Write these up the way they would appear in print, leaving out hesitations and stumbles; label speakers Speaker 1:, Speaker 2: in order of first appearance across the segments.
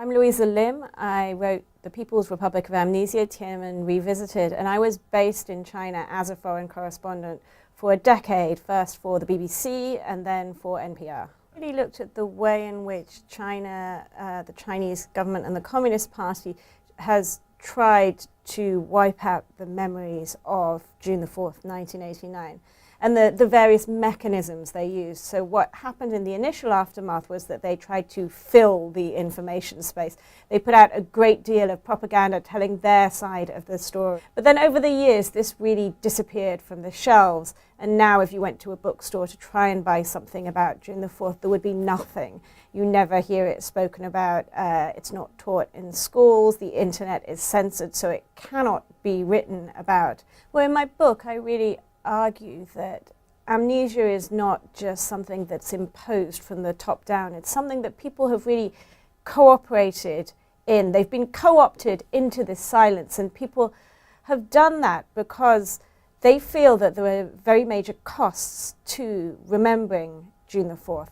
Speaker 1: I'm Louisa Lim. I wrote The People's Republic of Amnesia, Tiananmen Revisited, and I was based in China as a foreign correspondent for a decade, first for the BBC and then for NPR. I really looked at the way in which China, the Chinese government and the Communist Party has tried to wipe out the memories of June the 4th, 1989. And the various mechanisms they used. So what happened in the initial aftermath was that they tried to fill the information space. They put out a great deal of propaganda telling their side of the story. But then over the years, this really disappeared from the shelves. And now if you went to a bookstore to try and buy something about June the 4th, there would be nothing. You never hear it spoken about. It's not taught in schools. The internet is censored, so it cannot be written about. Well, in my book, I really argue that amnesia is not just something that's imposed from the top down. It's something that people have really cooperated in. They've been co-opted into this silence, and people have done that because they feel that there are very major costs to remembering June the 4th.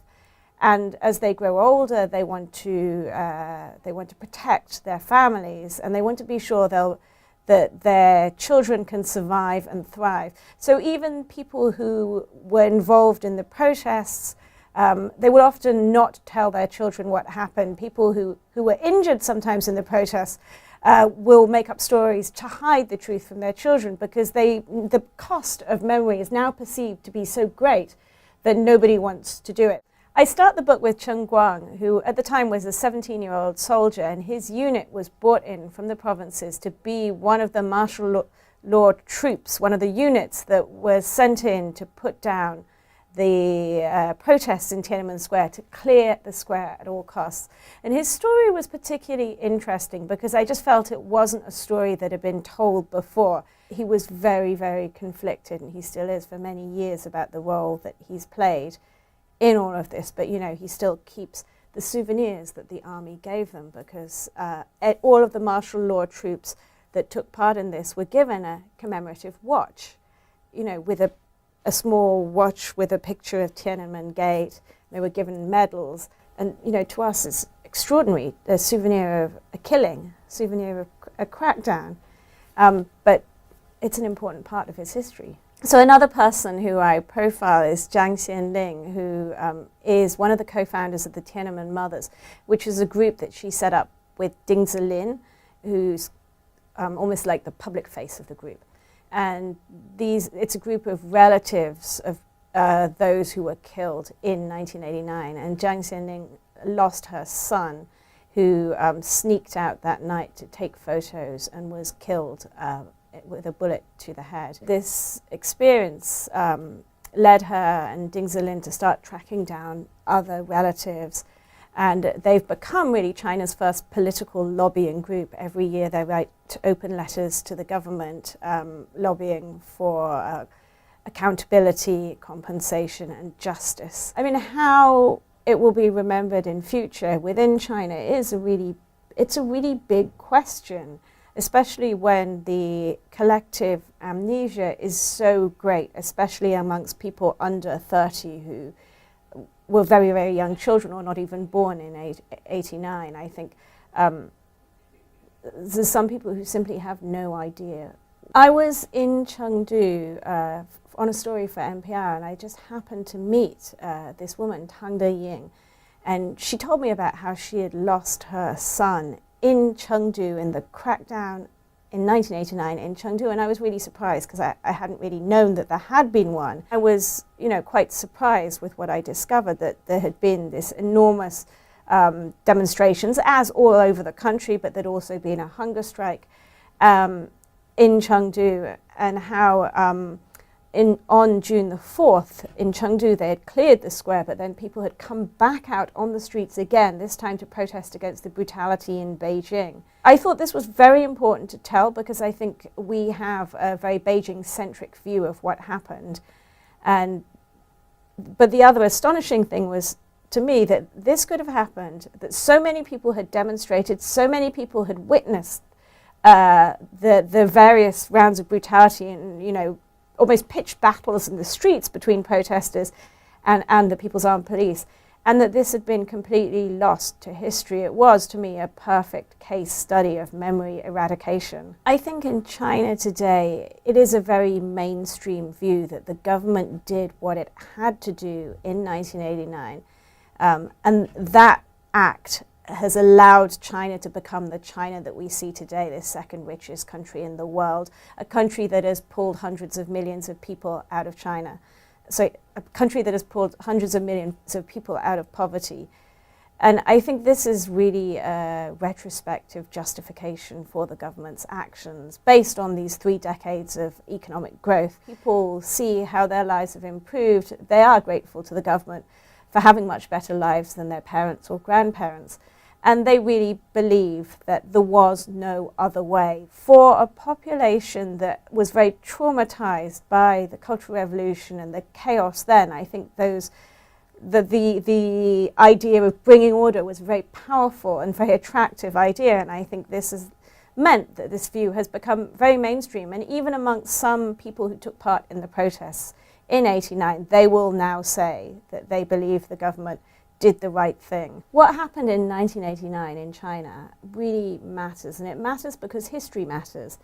Speaker 1: And as they grow older, they want to protect their families, and they want to be sure that their children can survive and thrive. So even people who were involved in the protests, they would often not tell their children what happened. People who were injured sometimes in the protests will make up stories to hide the truth from their children because the cost of memory is now perceived to be so great that nobody wants to do it. I start the book with Chen Guang, who at the time was a 17-year-old soldier, and his unit was brought in from the provinces to be one of the martial law troops, one of the units that was sent in to put down the protests in Tiananmen Square, to clear the square at all costs. And his story was particularly interesting because I just felt it wasn't a story that had been told before. He was very, very conflicted, and he still is for many years, about the role that he's played in all of this, but you know, he still keeps the souvenirs that the army gave them because all of the martial law troops that took part in this were given a commemorative watch, you know, with a small watch with a picture of Tiananmen Gate. They were given medals, and you know, to us it's extraordinary, a souvenir of a killing, souvenir of a crackdown, but it's an important part of his history. So another person who I profile is Zhang Xianling, who is one of the co-founders of the Tiananmen Mothers, which is a group that she set up with Ding Zilin, who's almost like the public face of the group. And it's a group of relatives of those who were killed in 1989. And Zhang Xianling lost her son, who sneaked out that night to take photos and was killed with a bullet to the head. This experience led her and Ding Zilin to start tracking down other relatives, and they've become really China's first political lobbying group. Every year they write open letters to the government lobbying for accountability, compensation and justice. I mean, how it will be remembered in future within China is a really big question, especially when the collective amnesia is so great, especially amongst people under 30 who were very, very young children or not even born in 89. I think there's some people who simply have no idea. I was in Chengdu on a story for NPR, and I just happened to meet this woman, Tang Deying, and she told me about how she had lost her son in Chengdu in the crackdown in 1989 in Chengdu, and I was really surprised because I hadn't really known that there had been one. I was, you know, quite surprised with what I discovered, that there had been this enormous demonstrations, as all over the country, but there'd also been a hunger strike in Chengdu, and how on June the 4th in Chengdu they had cleared the square, but then people had come back out on the streets again, this time to protest against the brutality in Beijing. I thought this was very important to tell because I think we have a very Beijing-centric view of what happened. But the other astonishing thing was, to me, that this could have happened, that so many people had demonstrated, so many people had witnessed the various rounds of brutality and, you know, almost pitched battles in the streets between protesters and the People's Armed Police. and that this had been completely lost to history. It was, to me, a perfect case study of memory eradication. I think in China today, it is a very mainstream view that the government did what it had to do in 1989, and that act has allowed China to become the China that we see today, the second richest country in the world, a country that has pulled hundreds of millions of people out of China. So a country that has pulled hundreds of millions of people out of poverty. And I think this is really a retrospective justification for the government's actions based on these 3 decades of economic growth. People see how their lives have improved. They are grateful to the government for having much better lives than their parents or grandparents. And they really believe that there was no other way. For a population that was very traumatized by the Cultural Revolution and the chaos then, I think the idea of bringing order was a very powerful and very attractive idea, and I think this has meant that this view has become very mainstream. And even amongst some people who took part in the protests in '89, they will now say that they believe the government did the right thing. What happened in 1989 in China really matters, and it matters because history matters.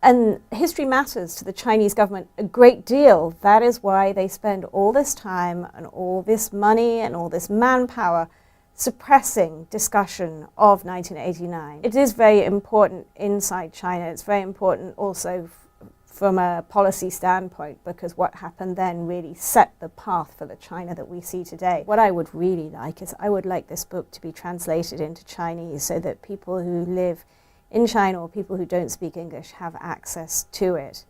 Speaker 1: And history matters to the Chinese government a great deal. That is why they spend all this time and all this money and all this manpower suppressing discussion of 1989. It is very important inside China. It's very important also from a policy standpoint, because what happened then really set the path for the China that we see today. What I would really like is I would like this book to be translated into Chinese so that people who live in China or people who don't speak English have access to it,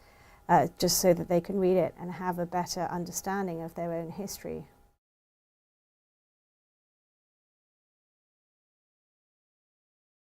Speaker 1: just so that they can read it and have a better understanding of their own history.